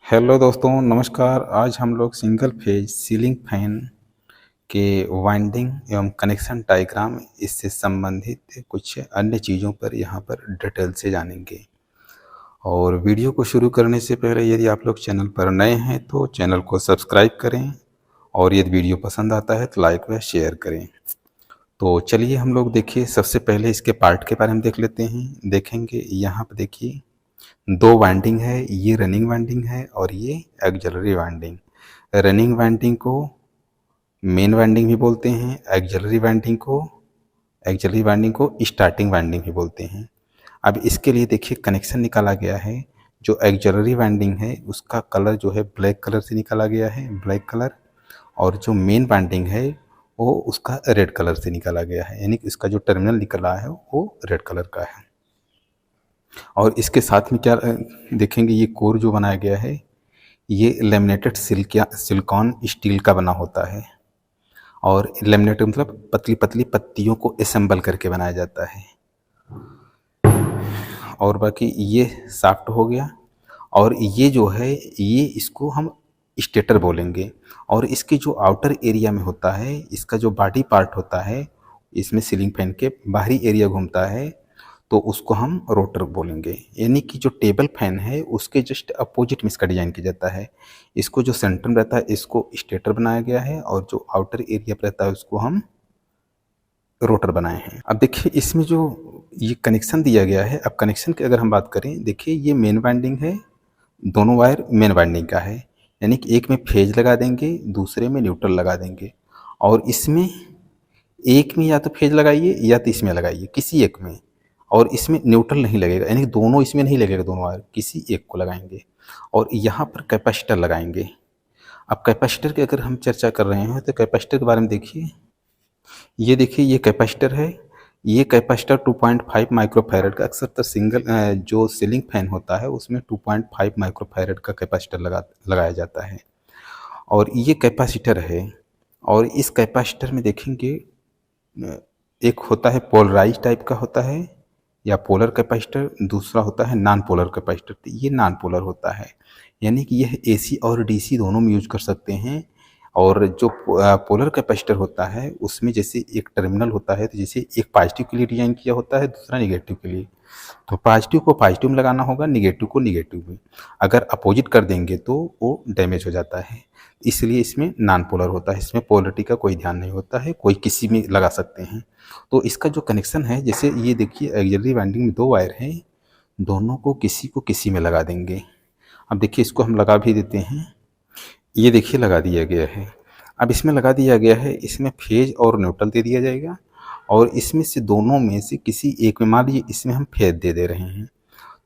Hello दोस्तों, नमस्कार। आज हम लोग सिंगल फेज सीलिंग फैन के वाइंडिंग एवं कनेक्शन डायग्राम इससे संबंधित कुछ अन्य चीज़ों पर यहाँ पर डिटेल से जानेंगे। और वीडियो को शुरू करने से पहले यदि आप लोग चैनल पर नए हैं तो चैनल को सब्सक्राइब करें और यदि वीडियो पसंद आता है तो लाइक व शेयर करें। तो चलिए हम लोग देखिए, सबसे पहले इसके पार्ट के बारे में देख लेते हैं। देखेंगे यहाँ पर देखिए दो वाइंडिंग है, ये रनिंग वाइंडिंग है और ये ऑक्सिलरी वाइंडिंग। रनिंग वाइंडिंग को मेन वाइंडिंग भी बोलते हैं, ऑक्सिलरी वाइंडिंग को स्टार्टिंग वाइंडिंग भी बोलते हैं। अब इसके लिए देखिए कनेक्शन निकाला गया है। जो ऑक्सिलरी वाइंडिंग है उसका कलर जो है ब्लैक कलर से निकाला गया है, ब्लैक कलर। और जो मेन वाइंडिंग है वो उसका रेड कलर से निकाला गया है, यानी कि इसका जो टर्मिनल निकला है वो रेड कलर का है। और इसके साथ में क्या देखेंगे, ये कोर जो बनाया गया है ये लेमिनेटेड सिलिकॉन स्टील का बना होता है। और लेमिनेटेड मतलब पतली पतली पत्तियों को असेंबल करके बनाया जाता है। और बाकी ये सॉफ्ट हो गया। और ये जो है ये इसको हम स्टेटर बोलेंगे। और इसके जो आउटर एरिया में होता है, इसका जो बॉडी पार्ट होता है, इसमें सीलिंग फैन के बाहरी एरिया घूमता है तो उसको हम रोटर बोलेंगे। यानी कि जो टेबल फैन है उसके जस्ट अपोजिट में इसका डिजाइन किया जाता है। इसको जो सेंटर में रहता है इसको स्टेटर बनाया गया है और जो आउटर एरिया पर रहता है उसको हम रोटर बनाए हैं। अब देखिए इसमें जो ये कनेक्शन दिया गया है, अब कनेक्शन की अगर हम बात करें, देखिए ये मेन वाइंडिंग है, दोनों वायर मेन वाइंडिंग का है। यानी कि एक में फेज लगा देंगे, दूसरे में न्यूट्रल लगा देंगे। और इसमें एक में या तो फेज लगाइए या तो इसमें लगाइए, किसी एक में। और इसमें न्यूट्रल नहीं लगेगा, यानी कि दोनों इसमें नहीं लगेगा, दोनों वायर किसी एक को लगाएंगे। और यहाँ पर कैपेसिटर लगाएंगे। अब कैपेसिटर की अगर हम चर्चा कर रहे हैं तो कैपेसिटर के बारे में देखिए। ये देखिए ये कैपेसिटर है। ये कैपेसिटर 2.5 माइक्रोफैरड का, अक्सर तो सिंगल जो सीलिंग फैन होता है उसमें 2.5 माइक्रोफैरड का कैपेसिटर लगाया जाता है। और ये कैपेसिटर है। और इस कैपेसिटर में देखेंगे एक होता है पोलराइज टाइप का होता है या पोलर कैपेसिटर, दूसरा होता है नॉन पोलर कैपेसिटर। तो ये नॉन पोलर होता है, यानी कि यह एसी और डीसी दोनों में यूज कर सकते हैं। और जो पोलर कैपेसिटर होता है उसमें जैसे एक टर्मिनल होता है, तो जैसे एक पॉजिटिव के लिए डिजाइन किया होता है, दूसरा निगेटिव के लिए। तो पॉजिटिव को पॉजिटिव में लगाना होगा, निगेटिव को निगेटिव में। अगर अपोजिट कर देंगे तो वो डैमेज हो जाता है, इसलिए इसमें नॉन पोलर होता है। इसमें पोलरिटी का कोई ध्यान नहीं होता है, कोई किसी में लगा सकते हैं। तो इसका जो कनेक्शन है, जैसे ये देखिए ऑक्सिलरी वाइंडिंग में दो वायर हैं, दोनों को किसी में लगा देंगे। अब देखिए इसको हम लगा भी देते हैं। ये देखिए लगा दिया गया है। अब इसमें लगा दिया गया है, इसमें फेज और न्यूट्रल दे दिया जाएगा। और इसमें से दोनों में से किसी एक में, मान लीजिए इसमें हम फेज दे रहे हैं,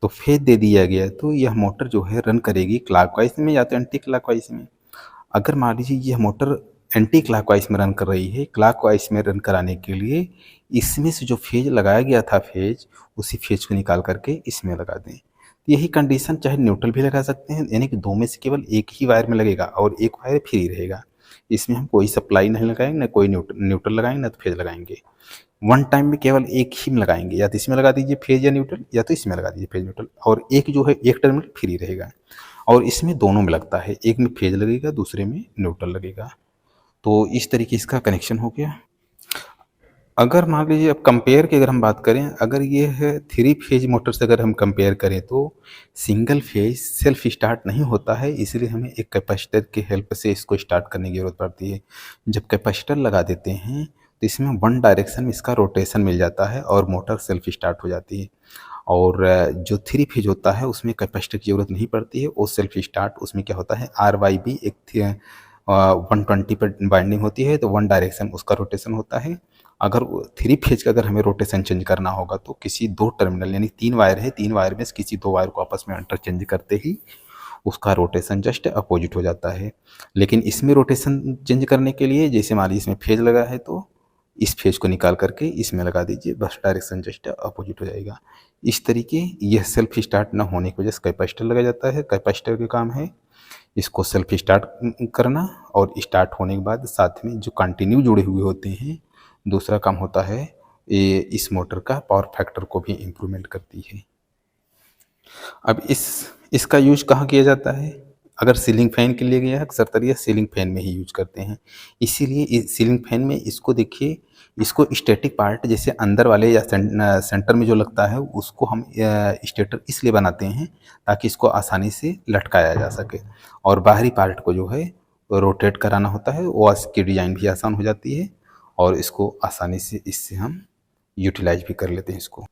तो फेज दे दिया गया तो यह मोटर जो है रन करेगी क्लॉकवाइज में या तो एंटी क्लॉकवाइज में। अगर मान लीजिए यह मोटर एंटी क्लॉकवाइज में रन कर रही है, क्लॉकवाइज में रन कराने के लिए इसमें से जो फेज लगाया गया था, फेज, उसी फेज को निकाल करके इसमें लगा दें। तो यही कंडीशन चाहे न्यूट्रल भी लगा सकते हैं, यानी कि दो में से केवल एक ही वायर में लगेगा और एक वायर फ्री रहेगा। इसमें हम कोई सप्लाई नहीं लगाएंगे, ना कोई न्यूट्रल लगाएंगे, ना तो फेज लगाएंगे। वन टाइम में केवल एक ही में लगाएंगे, या तो इसमें लगा दीजिए फेज या न्यूट्रल, या तो इसमें लगा दीजिए फेज न्यूट्रल। और एक जो है एक टर्मिनल फ्री रहेगा। और इसमें दोनों में लगता है, एक में फेज लगेगा, दूसरे में न्यूट्रल लगेगा। तो इस तरीके इसका कनेक्शन हो गया। अगर मान लीजिए अब कंपेयर की अगर हम बात करें, अगर ये है 3 फेज मोटर से अगर हम कंपेयर करें तो सिंगल फेज सेल्फ स्टार्ट नहीं होता है, इसलिए हमें एक कैपेसिटर की हेल्प से इसको स्टार्ट करने की ज़रूरत पड़ती है। जब कैपेसिटर लगा देते हैं तो इसमें वन डायरेक्शन में इसका रोटेशन मिल जाता है और मोटर सेल्फ स्टार्ट हो जाती है। और जो 3 फेज होता है उसमें कैपेसिटर की ज़रूरत नहीं पड़ती है, वो सेल्फ स्टार्ट। उसमें क्या होता है, RYB एक 120 पर बाइंडिंग होती है, तो वन डायरेक्शन उसका रोटेशन होता है। अगर 3 फेज का अगर हमें रोटेशन चेंज करना होगा तो किसी दो टर्मिनल, यानी 3 वायर है, 3 वायर में से किसी दो वायर को आपस में इंटरचेंज करते ही उसका रोटेशन जस्ट अपोजिट हो जाता है। लेकिन इसमें रोटेशन चेंज करने के लिए, जैसे मान लीजिए इसमें फेज लगा है तो इस फेज को निकाल करके इसमें लगा दीजिए, बस डायरेक्शन जस्ट अपोजिट हो जाएगा। इस तरीके यह सेल्फ स्टार्ट न होने की वजह से कैपेसिटर लगा जाता है। कैपेसिटर का काम है इसको सेल्फ स्टार्ट करना, और स्टार्ट होने के बाद साथ में जो कंटिन्यू जुड़े हुए होते हैं, दूसरा काम होता है ये इस मोटर का पावर फैक्टर को भी इम्प्रूवमेंट करती है। अब इसका यूज कहाँ किया जाता है? अगर सीलिंग फैन के लिए गया है, अक्सर ये सीलिंग फैन में ही यूज़ करते हैं। इसीलिए इस सीलिंग फैन में इसको देखिए, इसको स्टैटिक पार्ट जैसे अंदर वाले या सेंटर में जो लगता है उसको हम स्टेटर इसलिए बनाते हैं ताकि इसको आसानी से लटकाया जा सके, और बाहरी पार्ट को जो है रोटेट कराना होता है, वो इसकी डिज़ाइन भी आसान हो जाती है और इसको आसानी से इससे हम यूटिलाइज भी कर लेते हैं इसको।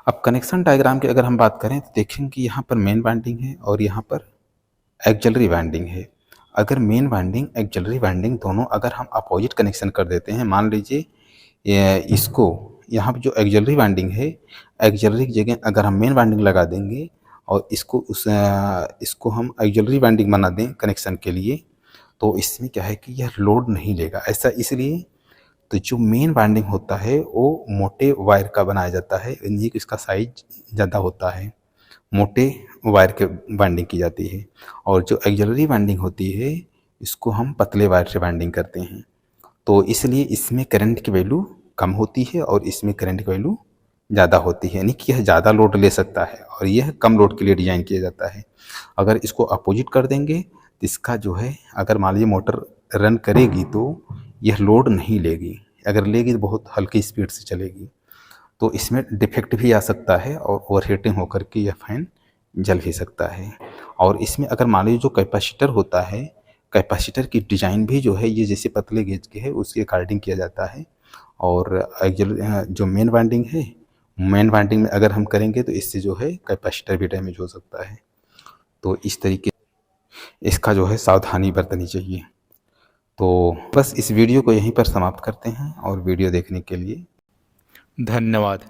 अब कनेक्शन डायग्राम की अगर हम बात करें तो देखेंगे कि यहाँ पर मेन वाइंडिंग है और यहाँ पर एक्सिलरी वाइंडिंग है। अगर मेन वाइंडिंग एक्सिलरी वाइंडिंग दोनों अगर हम अपोजिट कनेक्शन कर देते हैं, मान लीजिए इसको यहाँ पर जो एक्सिलरी वाइंडिंग है, एक्सिलरी की जगह अगर हम मेन वाइंडिंग लगा देंगे और इसको हम एक्सिलरी वाइंडिंग बना दें कनेक्शन के लिए, तो इसमें क्या है कि यह लोड नहीं लेगा। ऐसा इसलिए, तो जो मेन वाइंडिंग होता है वो मोटे वायर का बनाया जाता है, यानी कि इसका साइज ज़्यादा होता है, मोटे वायर के वाइंडिंग की जाती है, और जो एक्सिलरी वाइंडिंग होती है इसको हम पतले वायर से वाइंडिंग करते हैं। तो इसलिए इसमें करंट की वैल्यू कम होती है और इसमें करंट की वैल्यू ज़्यादा होती है, यानी कि यह ज़्यादा लोड ले सकता है और यह कम लोड के लिए डिज़ाइन किया जाता है। अगर इसको अपोजिट कर देंगे तो इसका जो है, अगर मान लीजिए मोटर रन करेगी तो यह लोड नहीं लेगी, अगर लेगी तो बहुत हल्की स्पीड से चलेगी, तो इसमें डिफेक्ट भी आ सकता है और ओवरहीटिंग होकर के यह फैन जल भी सकता है। और इसमें अगर मान लीजिए जो कैपेसिटर होता है, कैपेसिटर की डिज़ाइन भी जो है ये जैसे पतले गेज के है उसके अकॉर्डिंग किया जाता है, और जो मेन वाइंडिंग है, मेन वाइंडिंग में अगर हम करेंगे तो इससे जो है कैपेसिटर भी डैमेज हो सकता है। तो इस तरीके इसका जो है सावधानी बरतनी चाहिए। तो बस इस वीडियो को यहीं पर समाप्त करते हैं, और वीडियो देखने के लिए धन्यवाद।